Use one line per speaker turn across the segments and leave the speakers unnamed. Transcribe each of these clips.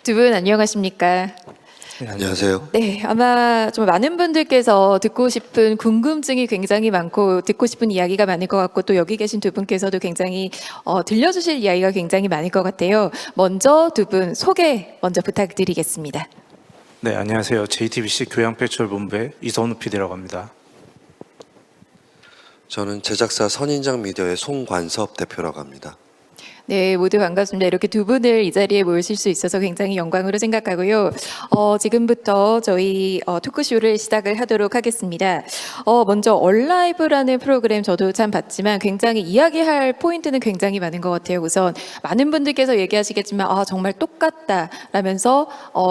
두 분 안녕하십니까?
네, 안녕하세요.
네, 아마 좀 많은 분들께서 듣고 싶은 궁금증이 굉장히 많고 듣고 싶은 이야기가 많을 것 같고 또 여기 계신 두 분께서도 굉장히 들려주실 이야기가 굉장히 많을 것 같아요. 먼저 두 분 소개 먼저 부탁드리겠습니다.
네, 안녕하세요. JTBC 교양패출본부의 이선우 PD라고 합니다.
저는 제작사 선인장 미디어의 송관섭 대표라고 합니다.
네, 모두 반갑습니다. 이렇게 두 분을 이 자리에 모실 수 있어서 굉장히 영광으로 생각하고요. 지금부터 저희 토크쇼를 시작을 하도록 하겠습니다. 먼저 얼라이브라는 프로그램 저도 참 봤지만 굉장히 이야기할 포인트는 굉장히 많은 것 같아요. 우선 많은 분들께서 얘기하시겠지만 정말 똑같다라면서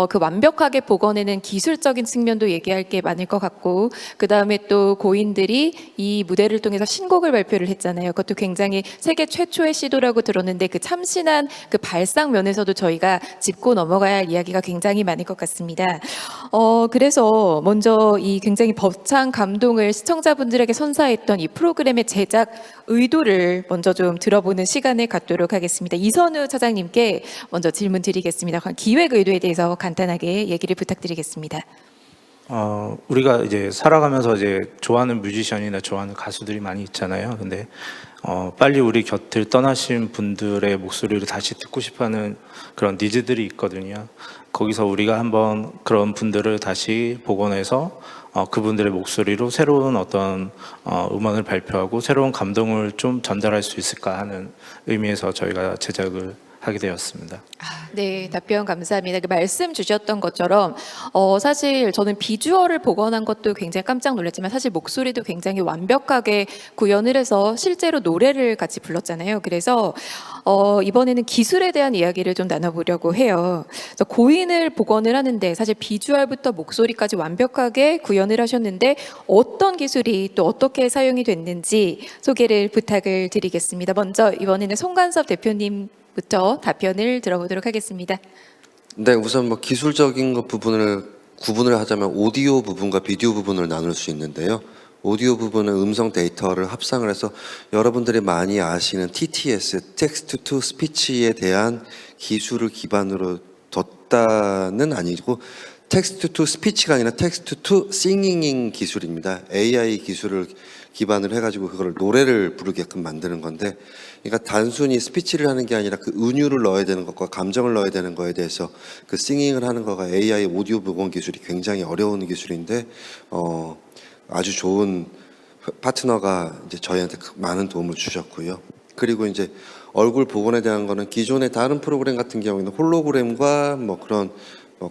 그 완벽하게 복원해낸 기술적인 측면도 얘기할 게 많을 것 같고 그 다음에 또 고인들이 이 무대를 통해서 신곡을 발표를 했잖아요. 그것도 굉장히 세계 최초의 시도라고 들었는데 그 참신한 그 발상 면에서도 저희가 짚고 넘어가야 할 이야기가 굉장히 많을 것 같습니다. 그래서 먼저 이 굉장히 벅찬 감동을 시청자분들에게 선사했던 이 프로그램의 제작 의도를 먼저 좀 들어보는 시간을 갖도록 하겠습니다. 이선우 차장님께 먼저 질문 드리겠습니다. 기획 의도에 대해서 간단하게 얘기를 부탁드리겠습니다.
우리가 이제 살아가면서 이제 좋아하는 뮤지션이나 좋아하는 가수들이 많이 있잖아요. 근데 빨리 우리 곁을 떠나신 분들의 목소리를 다시 듣고 싶어하는 그런 니즈들이 있거든요. 거기서 우리가 한번 그런 분들을 다시 복원해서 그분들의 목소리로 새로운 어떤 음원을 발표하고 새로운 감동을 좀 전달할 수 있을까 하는 의미에서 저희가 제작을 하게 되었습니다.
네, 답변 감사합니다. 그 말씀 주셨던 것처럼 사실 저는 비주얼을 복원한 것도 굉장히 깜짝 놀랐지만 사실 목소리도 굉장히 완벽하게 구현을 해서 실제로 노래를 같이 불렀잖아요. 그래서 이번에는 기술에 대한 이야기를 좀 나눠보려고 해요. 그래서 고인을 복원을 하는데 사실 비주얼부터 목소리까지 완벽하게 구현을 하셨는데 어떤 기술이 또 어떻게 사용이 됐는지 소개를 부탁을 드리겠습니다. 먼저 이번에는 송관섭 대표님부터 답변을 들어보도록 하겠습니다.
네, 우선 뭐 기술적인 것 부분을 구분을 하자면 오디오 부분과 비디오 부분을 나눌 수 있는데요. 오디오 부분은 음성 데이터를 합상을 해서 여러분들이 많이 아시는 TTS, 텍스트 투 스피치에 대한 기술을 기반으로 뒀다는 아니고 텍스트 투 스피치가 아니라 텍스트 투 싱잉 기술입니다. AI 기술을 기반으로 해가지고 그걸 노래를 부르게끔 만드는 건데, 그러니까 단순히 스피치를 하는 게 아니라 그 은유를 넣어야 되는 것과 감정을 넣어야 되는 거에 대해서 그 싱잉을 하는 거가 AI 오디오 복원 기술이 굉장히 어려운 기술인데 아주 좋은 파트너가 이제 저희한테 많은 도움을 주셨고요. 그리고 이제 얼굴 복원에 대한 거는 기존의 다른 프로그램 같은 경우에는 홀로그램과 뭐 그런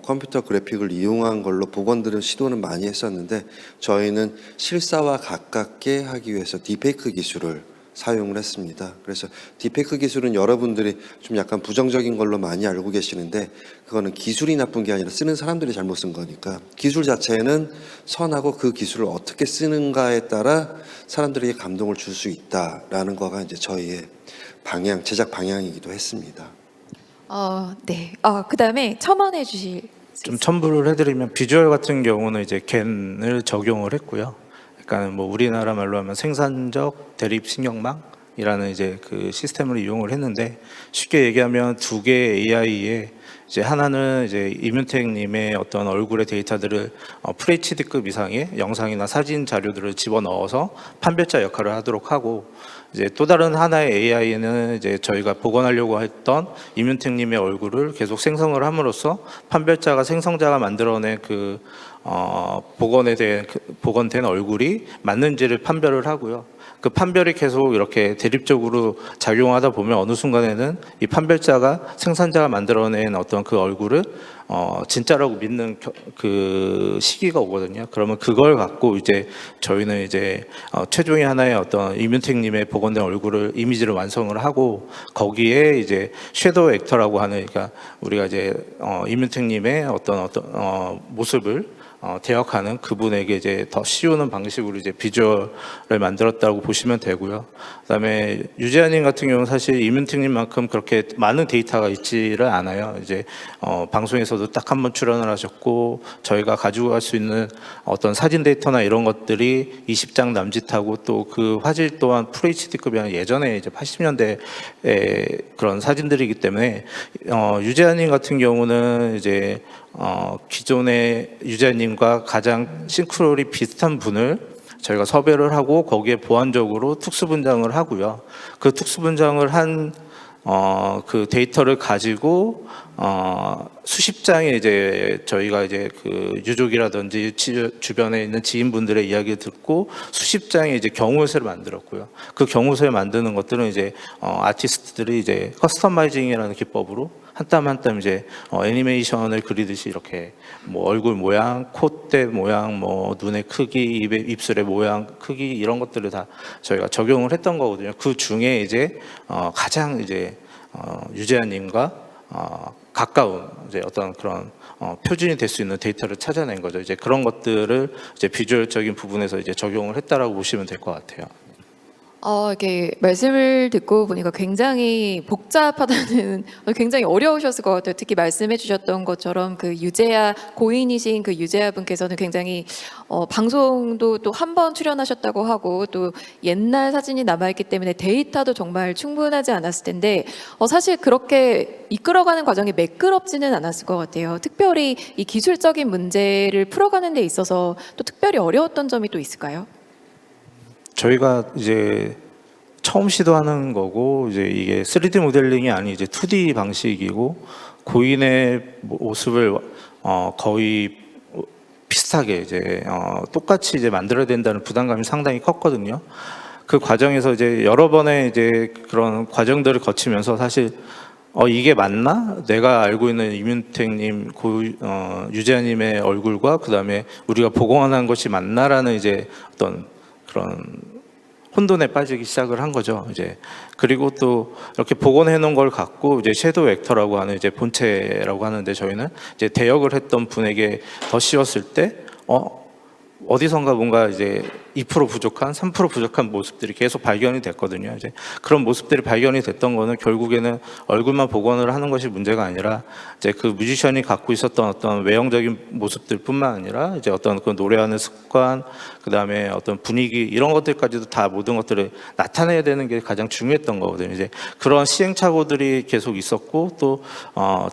컴퓨터 그래픽을 이용한 걸로 복원들은 시도는 많이 했었는데 저희는 실사와 가깝게 하기 위해서 딥페이크 기술을 사용을 했습니다. 그래서 딥페이크 기술은 여러분들이 좀 약간 부정적인 걸로 많이 알고 계시는데 그거는 기술이 나쁜 게 아니라 쓰는 사람들이 잘못 쓴 거니까 기술 자체는 선하고 그 기술을 어떻게 쓰는가에 따라 사람들에게 감동을 줄 수 있다라는 거가 이제 저희의 방향, 제작 방향이기도 했습니다.
네. 그다음에 첨언해 주실 수
좀
있을까요?
첨부를 해드리면 비주얼 같은 경우는 이제 겐을 적용을 했고요. 그러니까 뭐 우리나라 말로 하면 생산적 대립 신경망이라는 이제 그 시스템을 이용을 했는데 쉽게 얘기하면 두 개의 AI에 이제 하나는 이제 이문택님의 어떤 얼굴의 데이터들을 FHD급 이상의 영상이나 사진 자료들을 집어넣어서 판별자 역할을 하도록 하고 이제 또 다른 하나의 AI는 이제 저희가 복원하려고 했던 이문택님의 얼굴을 계속 생성을 함으로써 판별자가 생성자가 만들어낸 그 복원된 얼굴이 맞는지를 판별을 하고요. 그 판별이 계속 이렇게 대립적으로 작용하다 보면 어느 순간에는 이 판별자가 생산자가 만들어낸 어떤 그 얼굴을 진짜라고 믿는 그 시기가 오거든요. 그러면 그걸 갖고 이제 저희는 이제 최종의 하나의 어떤 이문택님의 복원된 얼굴을 이미지를 완성을 하고 거기에 이제 섀도우 액터라고 하는 그러니까 우리가 이제 이문택님의 어떤 모습을 대역하는 그분에게 이제 더 씌우는 방식으로 이제 비주얼을 만들었다고 보시면 되고요. 그다음에 유재하님 같은 경우는 사실 이문택님만큼 그렇게 많은 데이터가 있지를 않아요. 이제 방송에서도 딱 한 번 출연을 하셨고 저희가 가지고 갈 수 있는 어떤 사진 데이터나 이런 것들이 20장 남짓하고 또 그 화질 또한 FHD급이 아니라 예전에 이제 80년대의 그런 사진들이기 때문에 유재하님 같은 경우는 이제 기존의 유재하님과 가장 싱크로율이 비슷한 분을 저희가 섭외를 하고 거기에 보완적으로 특수분장을 하고요. 그 특수분장을 한 그 데이터를 가지고 수십 장의 이제 저희가 이제 그 유족이라든지 주변에 있는 지인분들의 이야기를 듣고 수십 장의 이제 경우서를 만들었고요. 그 경우서를 만드는 것들은 이제 아티스트들이 이제 커스터마이징이라는 기법으로 한 땀 한 땀 이제 애니메이션을 그리듯이 이렇게 뭐 얼굴 모양, 콧대 모양, 뭐 눈의 크기, 입술의 모양, 크기 이런 것들을 다 저희가 적용을 했던 거거든요. 그 중에 이제 가장 이제 유재하님과 가까운 이제 어떤 그런 표준이 될 수 있는 데이터를 찾아낸 거죠. 이제 그런 것들을 이제 비주얼적인 부분에서 이제 적용을 했다라고 보시면 될 것 같아요.
이렇게 말씀을 듣고 보니까 굉장히 복잡하다는 굉장히 어려우셨을 것 같아요. 특히 말씀해 주셨던 것처럼 그 유재하 고인이신 그 유재하 분께서는 굉장히 방송도 또 한 번 출연하셨다고 하고 또 옛날 사진이 남아있기 때문에 데이터도 정말 충분하지 않았을 텐데 사실 그렇게 이끌어가는 과정이 매끄럽지는 않았을 것 같아요. 특별히 이 기술적인 문제를 풀어가는 데 있어서 또 특별히 어려웠던 점이 또 있을까요?
저희가 이제 처음 시도하는 거고 이제 이게 3D 모델링이 아닌 이제 2D 방식이고 고인의 모습을 거의 비슷하게 이제 똑같이 이제 만들어야 된다는 부담감이 상당히 컸거든요. 그 과정에서 이제 여러 번의 이제 그런 과정들을 거치면서 사실 이게 맞나? 내가 알고 있는 이문택님, 유재하님의 얼굴과 그 다음에 우리가 복원한 것이 맞나라는 이제 어떤 그런 혼돈에 빠지기 시작을 한 거죠. 이제 그리고 또 이렇게 복원해 놓은 걸 갖고 이제 섀도우 벡터라고 하는 이제 본체라고 하는데 저희는 이제 대역을 했던 분에게 더 씌웠을 때 어디선가 뭔가 이제 2% 부족한, 3% 부족한 모습들이 계속 발견이 됐거든요. 이제 그런 모습들이 발견이 됐던 거는 결국에는 얼굴만 복원을 하는 것이 문제가 아니라 이제 그 뮤지션이 갖고 있었던 어떤 외형적인 모습들뿐만 아니라 이제 어떤 그 노래하는 습관, 그 다음에 어떤 분위기 이런 것들까지도 다 모든 것들을 나타내야 되는 게 가장 중요했던 거거든요. 이제 그런 시행착오들이 계속 있었고 또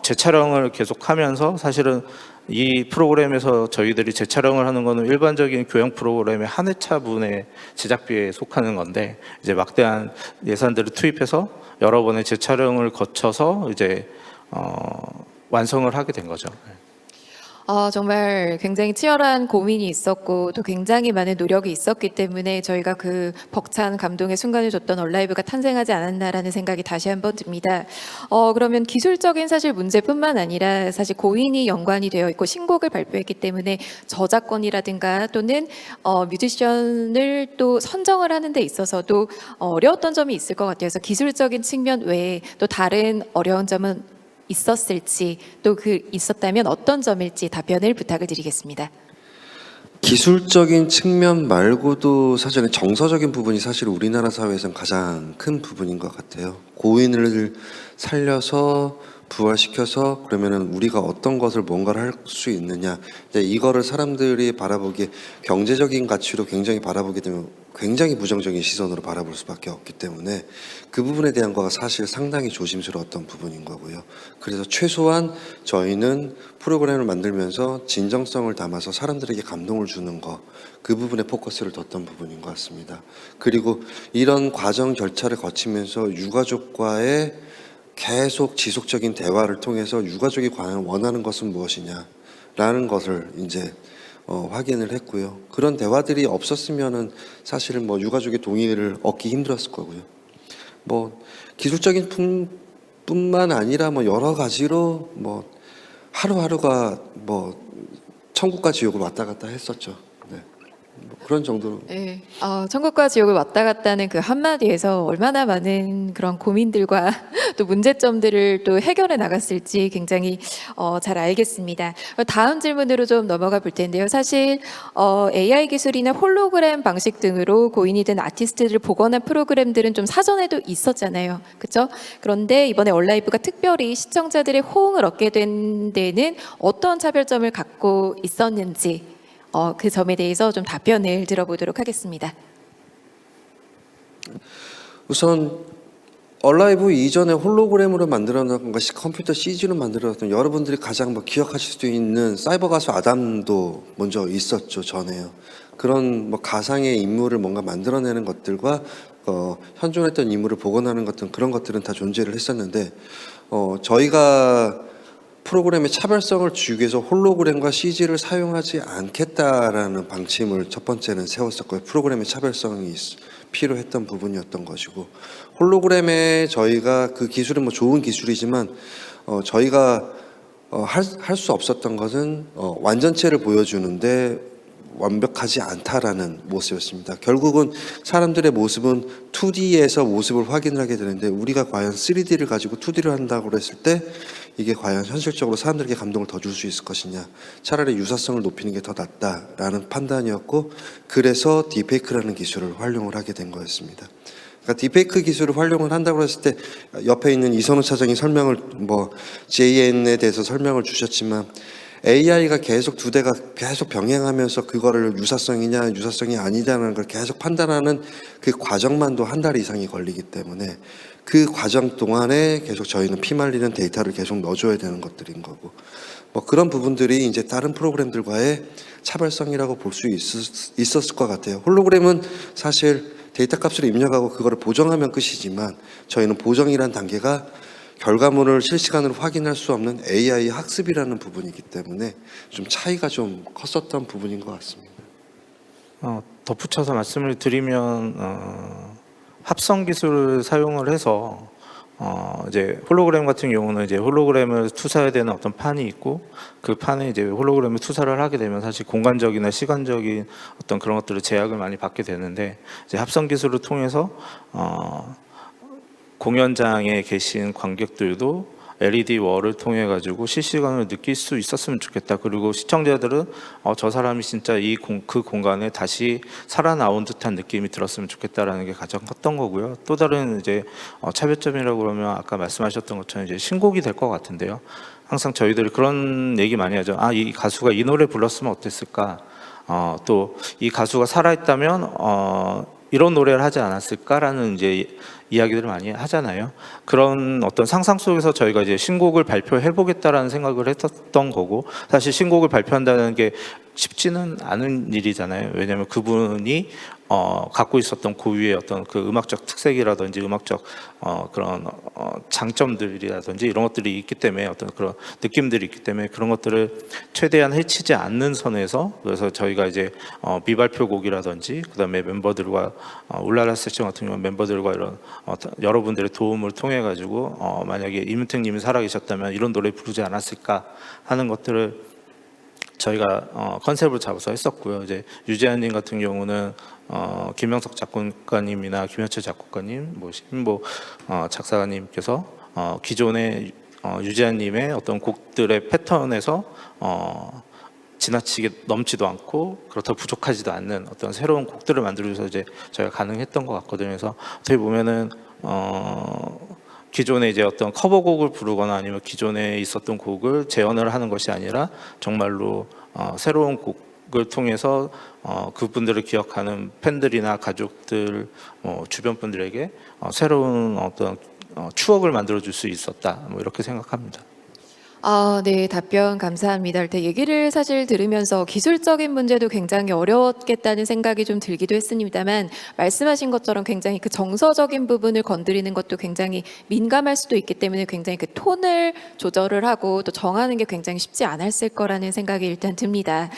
재촬영을 계속하면서 사실은 이 프로그램에서 저희들이 재촬영을 하는 거는 일반적인 교양 프로그램의 한 회차분의 제작비에 속하는 건데 이제 막대한 예산들을 투입해서 여러 번의 재촬영을 거쳐서 이제 완성을 하게 된 거죠.
정말 굉장히 치열한 고민이 있었고 또 굉장히 많은 노력이 있었기 때문에 저희가 그 벅찬 감동의 순간을 줬던 얼라이브가 탄생하지 않았나라는 생각이 다시 한번 듭니다. 그러면 기술적인 사실 문제뿐만 아니라 사실 고인이 연관이 되어 있고 신곡을 발표했기 때문에 저작권이라든가 또는 뮤지션을 또 선정을 하는 데 있어서도 어려웠던 점이 있을 것 같아요. 그래서 기술적인 측면 외에 또 다른 어려운 점은 있었을지 또 그 있었다면 어떤 점일지 답변을 부탁을 드리겠습니다.
기술적인 측면 말고도 사실은 정서적인 부분이 사실 우리나라 사회에서는 가장 큰 부분인 것 같아요. 고인을 살려서 부활시켜서 그러면은 우리가 어떤 것을 뭔가를 할 수 있느냐. 근데 이거를 사람들이 바라보기에 경제적인 가치로 굉장히 바라보게 되면 굉장히 부정적인 시선으로 바라볼 수밖에 없기 때문에 그 부분에 대한 거가 사실 상당히 조심스러웠던 부분인 거고요. 그래서 최소한 저희는 프로그램을 만들면서 진정성을 담아서 사람들에게 감동을 주는 거, 그 부분에 포커스를 뒀던 부분인 것 같습니다. 그리고 이런 과정 절차를 거치면서 유가족과의 계속 지속적인 대화를 통해서 유가족이 과연 원하는 것은 무엇이냐라는 것을 이제 확인을 했고요. 그런 대화들이 없었으면은 사실은 뭐 유가족의 동의를 얻기 힘들었을 거고요. 뭐 기술적인 뿐만 아니라 뭐 여러 가지로 뭐 하루하루가 뭐 천국과 지옥을 왔다 갔다 했었죠. 네. 뭐 그런 정도로.
네, 천국과 지옥을 왔다 갔다 하는 그 한마디에서 얼마나 많은 그런 고민들과 또 문제점들을 또 해결해 나갔을지 굉장히 잘 알겠습니다. 다음 질문으로 좀 넘어가 볼 텐데요. 사실 AI 기술이나 홀로그램 방식 등으로 고인이 된 아티스트들을 복원한 프로그램들은 좀 사전에도 있었잖아요. 그렇죠? 그런데 이번에 얼라이브가 특별히 시청자들의 호응을 얻게 된 데는 어떤 차별점을 갖고 있었는지 그 점에 대해서 좀 답변을 들어보도록 하겠습니다.
우선 얼라이브 이전에 홀로그램으로 만들어놨던 것이 컴퓨터 CG로 만들어놨던 여러분들이 가장 뭐 기억하실 수 있는 사이버 가수 아담도 먼저 있었죠. 전에요. 그런 뭐 가상의 인물을 뭔가 만들어내는 것들과 현존했던 인물을 복원하는 것들 그런 것들은 다 존재를 했었는데 저희가 프로그램의 차별성을 주기 위해서 홀로그램과 CG를 사용하지 않겠다라는 방침을 첫 번째는 세웠었고요. 프로그램의 차별성이 필요했던 부분이었던 것이고 홀로그램에 저희가 그 기술은 뭐 좋은 기술이지만 저희가 할 수 없었던 것은 완전체를 보여주는데 완벽하지 않다라는 모습이었습니다. 결국은 사람들의 모습은 2D에서 모습을 확인을 하게 되는데 우리가 과연 3D를 가지고 2D를 한다고 했을 때 이게 과연 현실적으로 사람들에게 감동을 더 줄 수 있을 것이냐, 차라리 유사성을 높이는 게 더 낫다라는 판단이었고 그래서 딥페이크라는 기술을 활용을 하게 된 거였습니다. 그러니까 딥페이크 기술을 활용을 한다고 했을 때 옆에 있는 이선우 차장이 설명을 JN에 대해서 설명을 주셨지만 AI가 계속 두 대가 계속 병행하면서 그거를 유사성이냐 유사성이 아니냐는 걸 계속 판단하는 그 과정만도 한 달 이상이 걸리기 때문에 그 과정 동안에 계속 저희는 피말리는 데이터를 계속 넣어줘야 되는 것들인 거고 뭐 그런 부분들이 이제 다른 프로그램들과의 차별성이라고 볼 수 있었을 것 같아요. 홀로그램은 사실 데이터 값을 입력하고 그거를 보정하면 끝이지만 저희는 보정이란 단계가 결과물을 실시간으로 확인할 수 없는 AI 학습이라는 부분이기 때문에 좀 차이가 좀 컸었던 부분인 것 같습니다.
덧붙여서 말씀을 드리면 합성 기술을 사용을 해서 이제 홀로그램 같은 경우는 이제 홀로그램을 투사해야 되는 어떤 판이 있고 그 판에 이제 홀로그램을 투사를 하게 되면 사실 공간적이나 시간적인 어떤 그런 것들을 제약을 많이 받게 되는데 이제 합성 기술을 통해서 공연장에 계신 관객들도 LED 월을 통해 가지고 실시간으로 느낄 수 있었으면 좋겠다. 그리고 시청자들은 저 사람이 진짜 그 공간에 다시 살아나온 듯한 느낌이 들었으면 좋겠다라는 게 가장 컸던 거고요. 또 다른 이제 차별점이라고 그러면 아까 말씀하셨던 것처럼 이제 신곡이 될 것 같은데요. 항상 저희들이 그런 얘기 많이 하죠. 이 가수가 이 노래 불렀으면 어땠을까? 또 이 가수가 살아있다면 이런 노래를 하지 않았을까라는 이제 이야기들을 많이 하잖아요. 그런 어떤 상상 속에서 저희가 이제 신곡을 발표해 보겠다라는 생각을 했었던 거고 사실 신곡을 발표한다는 게 쉽지는 않은 일이잖아요. 왜냐하면 그분이 갖고 있었던 고유의 어떤 그 음악적 특색이라든지 음악적 그런 장점들이라든지 이런 것들이 있기 때문에 어떤 그런 느낌들이 있기 때문에 그런 것들을 최대한 해치지 않는 선에서 그래서 저희가 이제 미발표곡이라든지 그다음에 멤버들과 울랄라 세션 같은 경우 멤버들과 이런 여러분들의 도움을 통해 가지고 만약에 이문택님이 살아계셨다면 이런 노래 부르지 않았을까 하는 것들을 저희가 컨셉을 잡아서 했었고요. 이제 유재한님 같은 경우는 김명석 작곡가님이나 김현철 작곡가님, 신보 작사가님께서 기존의 유재한님의 어떤 곡들의 패턴에서 지나치게 넘지도 않고 그렇다고 부족하지도 않는 어떤 새로운 곡들을 만들어서 이제 저희가 가능했던 것 같거든요. 그래서 어떻게 보면은 기존에 이제 어떤 커버곡을 부르거나 아니면 기존에 있었던 곡을 재현을 하는 것이 아니라 정말로 새로운 곡을 통해서 그분들을 기억하는 팬들이나 가족들, 주변 분들에게 새로운 어떤 추억을 만들어 줄 수 있었다. 이렇게 생각합니다.
네, 답변 감사합니다. 일단 얘기를 사실 들으면서 기술적인 문제도 굉장히 어려웠겠다는 생각이 좀 들기도 했습니다만 말씀하신 것처럼 굉장히 그 정서적인 부분을 건드리는 것도 굉장히 민감할 수도 있기 때문에 굉장히 그 톤을 조절을 하고 또 정하는 게 굉장히 쉽지 않았을 거라는 생각이 일단 듭니다.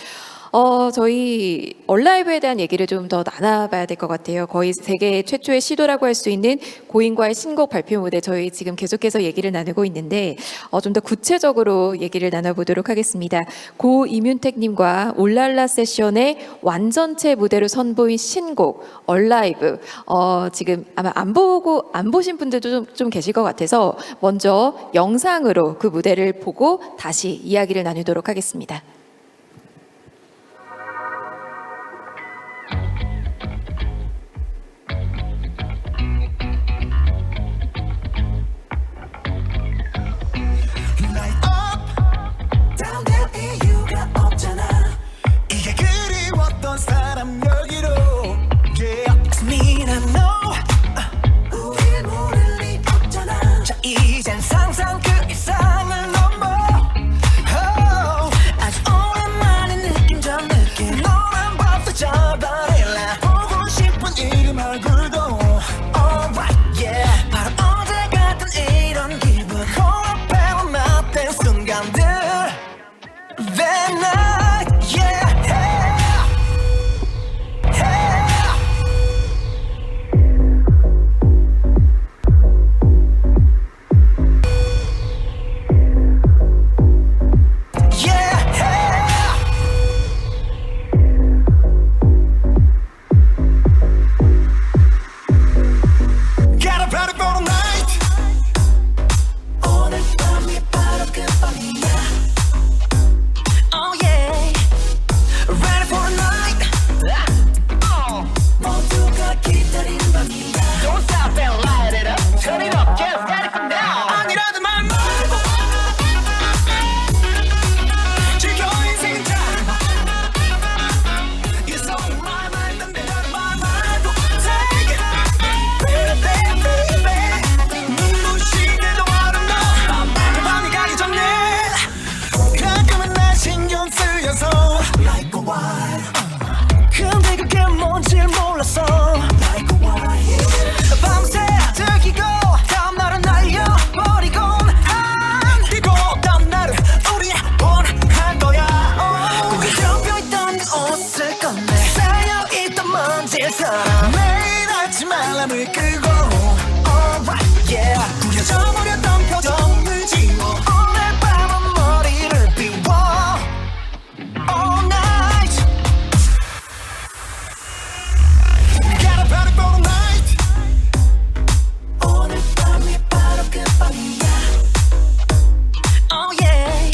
저희 얼라이브에 대한 얘기를 좀 더 나눠봐야 될 것 같아요. 거의 세계 최초의 시도라고 할 수 있는 고인과의 신곡 발표 무대 저희 지금 계속해서 얘기를 나누고 있는데 좀 더 구체적으로 얘기를 나눠보도록 하겠습니다. 고 이뮨택님과 올랄라 세션의 완전체 무대로 선보인 신곡 얼라이브 지금 아마 안 보신 분들도 좀 계실 것 같아서 먼저 영상으로 그 무대를 보고 다시 이야기를 나누도록 하겠습니다.
이게 그리웠던 사람 여기로 yeah. Me and know 우릴 모를 리 없잖아 자 이젠 상상 그 이상을 넘어 oh. 아주 오랜만에 느낌 전 느낌 너만 봐도 잡아낼래 보고 싶은 이름 얼굴도 alright yeah 바로 어제 같은 이런 기분 코앞에 맞댄 순간들 That night, yeah, Got a party for the night. 오늘 밤이 바로 그 밤이야. Oh yeah, ready for the night. 모두가 기다린 밤이야. Don't stop and light it up. Turn it up, get ready for now. 아니라도 말 말고 즐겨 인생은 짧아. It's all in my mind. 넌 말 말고 take it, baby, baby. 눈부시게도 아름다워. 밤이 가기 전에. 가끔은 나 신경 쓰여서 Like a wine 근데 그게 뭔지 몰랐어 Like a wine 밤새 들키고 다음날은 날려버리곤 한디고 다음날은 우리 원한 거야 고개 덮여있던 옷을 꺼내 쌓여있던 먼지처럼 매일 아침 알람을 끄고 Alright yeah 구겨져 버렸던 표정을 지워 오늘 밤은 머리를 비워 All night Got a party for the night 오늘 밤이 바로 그 밤이야 Oh yeah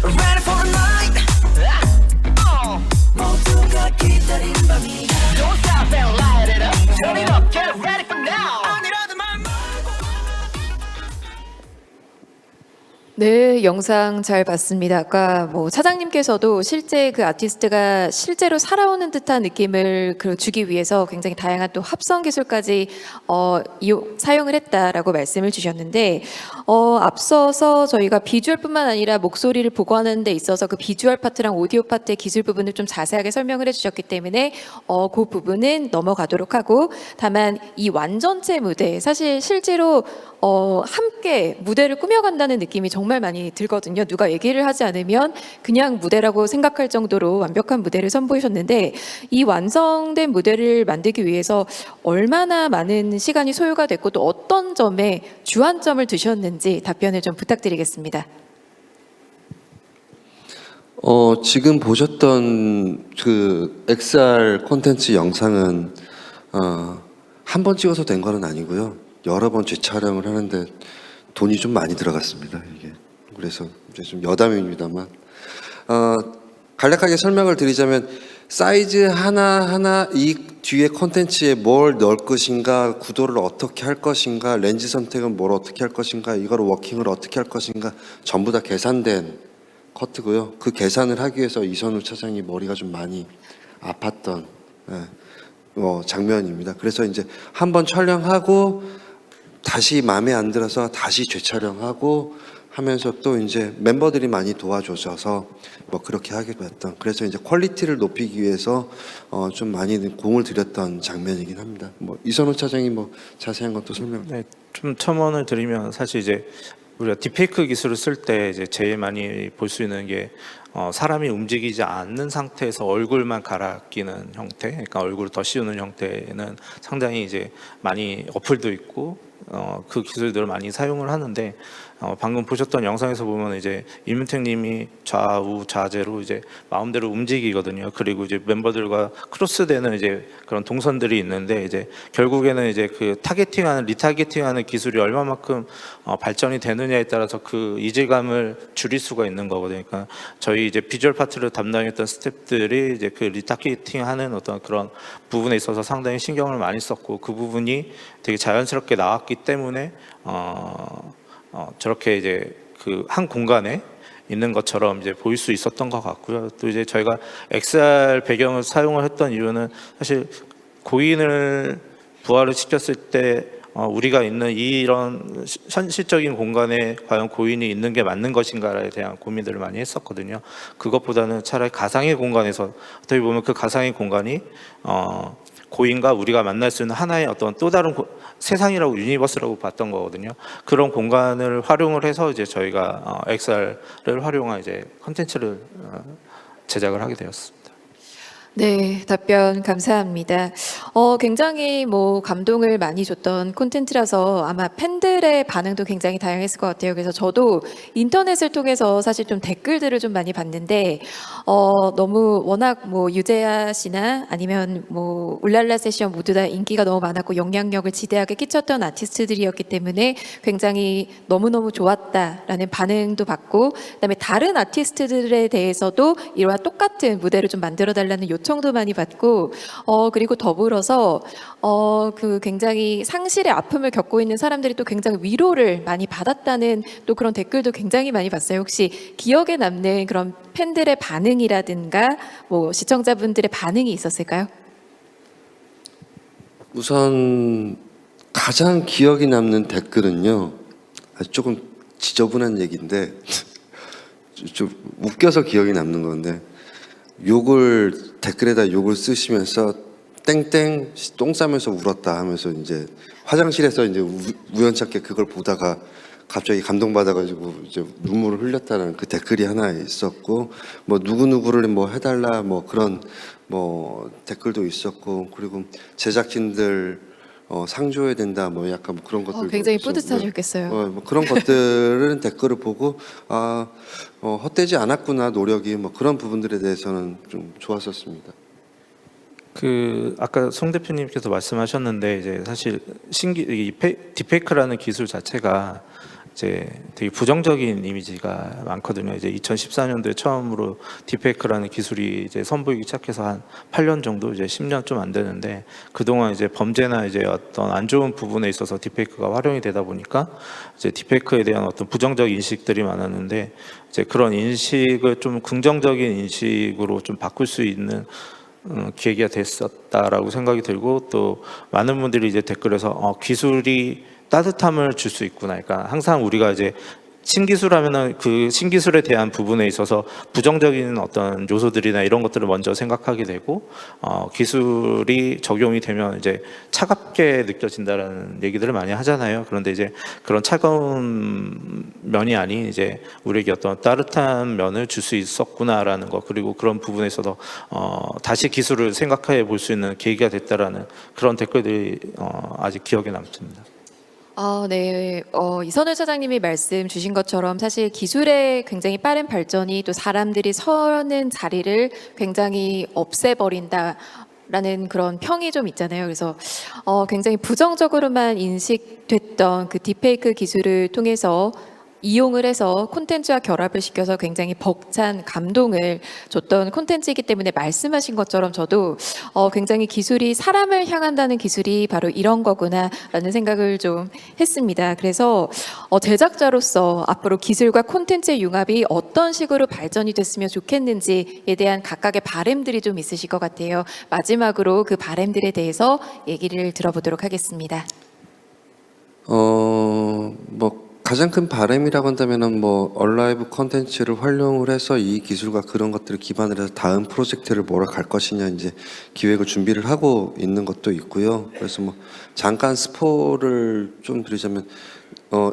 Ready for the night 모두가 기다린 밤이야 Don't stop and light it up Turn it up, get ready for now 아니라도 말 말고
네, 영상 잘 봤습니다. 아까 뭐 차장님께서도 실제 그 아티스트가 실제로 살아오는 듯한 느낌을 주기 위해서 굉장히 다양한 또 합성 기술까지 사용을 했다라고 말씀을 주셨는데 앞서서 저희가 비주얼뿐만 아니라 목소리를 보고하는 데 있어서 그 비주얼 파트랑 오디오 파트의 기술 부분을 좀 자세하게 설명을 해주셨기 때문에 그 부분은 넘어가도록 하고 다만 이 완전체 무대 사실 실제로 함께 무대를 꾸며간다는 느낌이 정말 많이 들거든요. 누가 얘기를 하지 않으면 그냥 무대라고 생각할 정도로 완벽한 무대를 선보이셨는데 이 완성된 무대를 만들기 위해서 얼마나 많은 시간이 소요가 됐고 또 어떤 점에 주안점을 두셨는지 답변을 좀 부탁드리겠습니다.
지금 보셨던 그 XR 콘텐츠 영상은 한 번 찍어서 된 거는 아니고요. 여러 번 재촬영을 하는데 돈이 좀 많이 들어갔습니다. 이게 그래서 이제 좀 여담입니다만 간략하게 설명을 드리자면 사이즈 하나 이 뒤에 콘텐츠에 뭘 넣을 것인가, 구도를 어떻게 할 것인가, 렌즈 선택은 뭘 어떻게 할 것인가, 이걸 워킹을 어떻게 할 것인가 전부 다 계산된 커트고요. 그 계산을 하기 위해서 이선우 차장이 머리가 좀 많이 아팠던 장면입니다. 그래서 이제 한번 촬영하고 다시 마음에 안 들어서 다시 재촬영하고 하면서 또 이제 멤버들이 많이 도와줘서 뭐 그렇게 하게 됐던, 그래서 이제 퀄리티를 높이기 위해서 좀 많이 공을 들였던 장면이긴 합니다. 뭐 이선호 차장이 뭐 자세한 것도 설명.
네, 좀 첨언을 드리면 사실 이제 우리가 딥페이크 기술을 쓸 때 이제 제일 많이 볼 수 있는 게 사람이 움직이지 않는 상태에서 얼굴만 갈아 끼는 형태, 그러니까 얼굴을 더 씌우는 형태는 상당히 이제 많이 어플도 있고 그 기술들을 많이 사용을 하는데 방금 보셨던 영상에서 보면 이제 임윤택님이 좌우 좌재로 이제 마음대로 움직이거든요. 그리고 이제 멤버들과 크로스되는 이제 그런 동선들이 있는데 이제 결국에는 이제 그 타겟팅하는 리타겟팅하는 기술이 얼마만큼 발전이 되느냐에 따라서 그 이질감을 줄일 수가 있는 거거든요. 그러니까 저희 이제 비주얼 파트를 담당했던 스태프들이 이제 그 리타겟팅하는 어떤 그런 부분에 있어서 상당히 신경을 많이 썼고 그 부분이 되게 자연스럽게 나왔기 때문에 저렇게 이제 그 한 공간에 있는 것처럼 이제 보일 수 있었던 것 같고요. 또 이제 저희가 XR 배경을 사용을 했던 이유는 사실 고인을 부활을 시켰을 때 우리가 있는 이런 현실적인 공간에 과연 고인이 있는 게 맞는 것인가에 대한 고민들을 많이 했었거든요. 그것보다는 차라리 가상의 공간에서 어떻게 보면 그 가상의 공간이 고인과 우리가 만날 수 있는 하나의 어떤 또 다른 세상이라고 유니버스라고 봤던 거거든요. 그런 공간을 활용을 해서 이제 저희가 XR을 활용한 이제 컨텐츠를 제작을 하게 되었습니다.
네, 답변 감사합니다. 굉장히 뭐 감동을 많이 줬던 콘텐츠라서 아마 팬들의 반응도 굉장히 다양했을 것 같아요. 그래서 저도 인터넷을 통해서 사실 좀 댓글들을 좀 많이 봤는데, 너무 워낙 뭐 유재하 씨나 아니면 뭐 울랄라 세션 모두 다 인기가 너무 많았고 영향력을 지대하게 끼쳤던 아티스트들이었기 때문에 굉장히 너무너무 좋았다라는 반응도 받고, 그다음에 다른 아티스트들에 대해서도 이와 똑같은 무대를 좀 만들어 달라는 요청도 많이 받고, 그리고 더불어서 그 굉장히 상실의 아픔을 겪고 있는 사람들이 또 굉장히 위로를 많이 받았다는 또 그런 댓글도 굉장히 많이 봤어요. 혹시 기억에 남는 그런 팬들의 반응이라든가 뭐 시청자분들의 반응이 있었을까요?
우선 가장 기억이 남는 댓글은요. 조금 지저분한 얘기인데 좀 웃겨서 기억이 남는 건데 댓글에다 욕을 쓰시면서 땡땡 똥 싸면서 울었다 하면서 이제 화장실에서 이제 우연찮게 그걸 보다가 갑자기 감동받아가지고 이제 눈물을 흘렸다는 그 댓글이 하나 있었고, 뭐 누구누구를 뭐 해달라 뭐 그런 뭐 댓글도 있었고, 그리고 제작진들 상 줘야 된다 뭐 약간 뭐 그런 것들
굉장히 뿌듯하셨겠어요.
뭐 그런 것들은 댓글을 보고 헛되지 않았구나 노력이, 뭐 그런 부분들에 대해서는 좀 좋았었습니다.
아까 송 대표님께서 말씀하셨는데 이제 사실 딥페이크라는 기술 자체가 이제 되게 부정적인 이미지가 많거든요. 이제 2014년도에 처음으로 딥페이크라는 기술이 이제 선보이기 시작해서 한 8년 정도, 이제 10년 좀 안 되는데, 그동안 이제 범죄나 이제 어떤 안 좋은 부분에 있어서 딥페이크가 활용이 되다 보니까 이제 딥페이크에 대한 어떤 부정적 인식들이 많았는데, 이제 그런 인식을 좀 긍정적인 인식으로 좀 바꿀 수 있는 계기가 됐었다라고 생각이 들고, 또 많은 분들이 이제 댓글에서 기술이 따뜻함을 줄 수 있구나. 그러니까 항상 우리가 이제 신기술하면은 그 신기술에 대한 부분에 있어서 부정적인 어떤 요소들이나 이런 것들을 먼저 생각하게 되고, 기술이 적용이 되면 이제 차갑게 느껴진다라는 얘기들을 많이 하잖아요. 그런데 이제 그런 차가운 면이 아닌 이제 우리에게 어떤 따뜻한 면을 줄 수 있었구나라는 거, 그리고 그런 부분에서도 다시 기술을 생각해 볼 수 있는 계기가 됐다라는 그런 댓글들이 아직 기억에 남습니다.
네. 이선우 차장님이 말씀 주신 것처럼 사실 기술의 굉장히 빠른 발전이 또 사람들이 서는 자리를 굉장히 없애버린다라는 그런 평이 좀 있잖아요. 그래서 굉장히 부정적으로만 인식됐던 그 딥페이크 기술을 통해서 이용을 해서 콘텐츠와 결합을 시켜서 굉장히 벅찬 감동을 줬던 콘텐츠이기 때문에 말씀하신 것처럼 저도 굉장히 기술이 사람을 향한다는 기술이 바로 이런 거구나라는 생각을 좀 했습니다. 그래서 제작자로서 앞으로 기술과 콘텐츠의 융합이 어떤 식으로 발전이 됐으면 좋겠는지에 대한 각각의 바람들이 좀 있으실 것 같아요. 마지막으로 그 바람들에 대해서 얘기를 들어보도록 하겠습니다.
뭐 가장 큰 바람이라고 한다면은 뭐 얼라이브 컨텐츠를 활용을 해서 이 기술과 그런 것들을 기반으로 해서 다음 프로젝트를 뭐로 갈 것이냐 이제 기획을 준비를 하고 있는 것도 있고요. 그래서 뭐 잠깐 스포를 좀 드리자면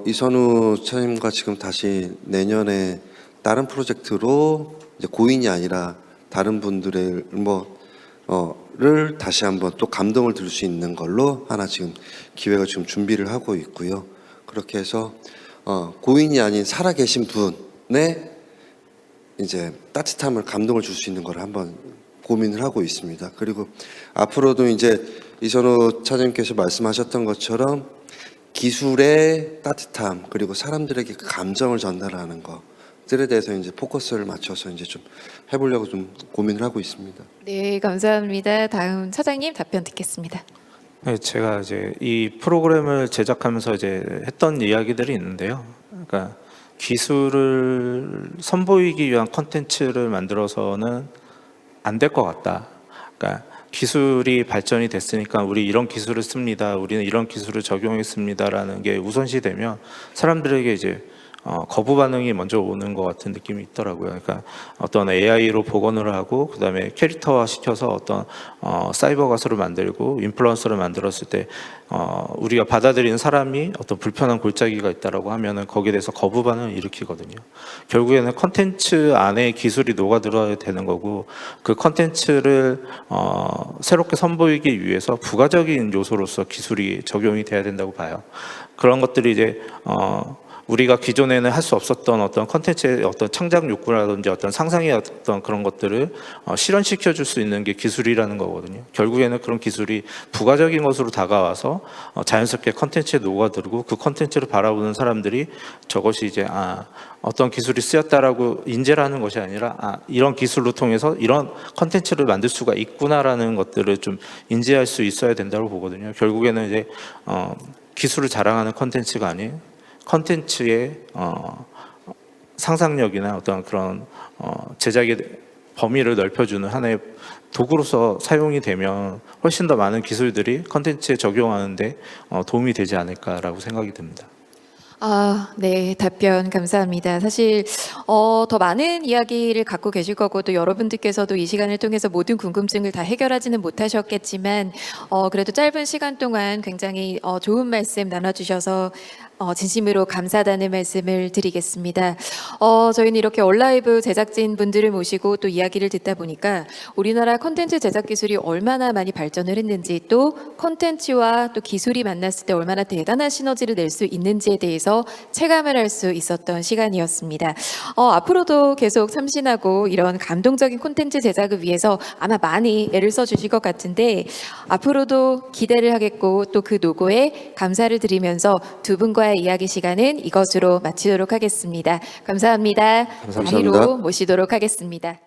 이선우 차장님과 지금 다시 내년에 다른 프로젝트로 이제 고인이 아니라 다른 분들의 를 다시 한번 또 감동을 들 수 있는 걸로 하나 지금 기획을 지금 준비를 하고 있고요. 그렇게 해서 고인이 아닌 살아계신 분의 이제 따뜻함을 감동을 줄 수 있는 걸 한번 고민을 하고 있습니다. 그리고 앞으로도 이제 이선호 차장님께서 말씀하셨던 것처럼 기술의 따뜻함 그리고 사람들에게 그 감정을 전달하는 것들에 대해서 이제 포커스를 맞춰서 이제 좀 해보려고 좀 고민을 하고 있습니다.
네, 감사합니다. 다음 차장님 답변 듣겠습니다.
네, 제가 이제 이 프로그램을 제작하면서 이제 했던 이야기들이 있는데요. 그러니까 기술을 선보이기 위한 컨텐츠를 만들어서는 안 될 것 같다. 그러니까 기술이 발전이 됐으니까 우리 이런 기술을 씁니다. 우리는 이런 기술을 적용했습니다라는 게 우선시 되면 사람들에게 이제 거부 반응이 먼저 오는 것 같은 느낌이 있더라고요. 그러니까 어떤 AI로 복원을 하고 그다음에 캐릭터화 시켜서 어떤 사이버 가수를 만들고 인플루언서를 만들었을 때 우리가 받아들이는 사람이 어떤 불편한 골짜기가 있다라고 하면은 거기에 대해서 거부 반응을 일으키거든요. 결국에는 컨텐츠 안에 기술이 녹아들어야 되는 거고 그 컨텐츠를 새롭게 선보이기 위해서 부가적인 요소로서 기술이 적용이 돼야 된다고 봐요. 그런 것들이 이제 우리가 기존에는 할 수 없었던 어떤 컨텐츠의 어떤 창작 욕구라든지 어떤 상상의 어떤 그런 것들을 실현시켜 줄 수 있는 게 기술이라는 거거든요. 결국에는 그런 기술이 부가적인 것으로 다가와서 자연스럽게 컨텐츠에 녹아들고 그 컨텐츠를 바라보는 사람들이 저것이 이제 어떤 기술이 쓰였다라고 인지를 하는 것이 아니라 이런 기술로 통해서 이런 컨텐츠를 만들 수가 있구나라는 것들을 좀 인지할 수 있어야 된다고 보거든요. 결국에는 이제 기술을 자랑하는 컨텐츠가 아닌 컨텐츠의 상상력이나 어떤 그런 제작의 범위를 넓혀주는 하나의 도구로서 사용이 되면 훨씬 더 많은 기술들이 컨텐츠에 적용하는데 도움이 되지 않을까라고 생각이 듭니다.
네, 답변 감사합니다. 사실 더 많은 이야기를 갖고 계실 거고 또 여러분들께서도 이 시간을 통해서 모든 궁금증을 다 해결하지는 못하셨겠지만 그래도 짧은 시간 동안 굉장히 좋은 말씀 나눠주셔서 진심으로 감사하다는 말씀을 드리겠습니다. 저희는 이렇게 얼라이브 제작진 분들을 모시고 또 이야기를 듣다 보니까 우리나라 콘텐츠 제작 기술이 얼마나 많이 발전을 했는지 또 콘텐츠와 또 기술이 만났을 때 얼마나 대단한 시너지를 낼 수 있는지에 대해서 체감을 할 수 있었던 시간이었습니다. 앞으로도 계속 참신하고 이런 감동적인 콘텐츠 제작을 위해서 아마 많이 애를 써주실 것 같은데 앞으로도 기대를 하겠고 또 그 노고에 감사를 드리면서 두 분과의 이야기 시간은 이것으로 마치도록 하겠습니다. 감사합니다.
감사합니다.
자리로 모시도록 하겠습니다.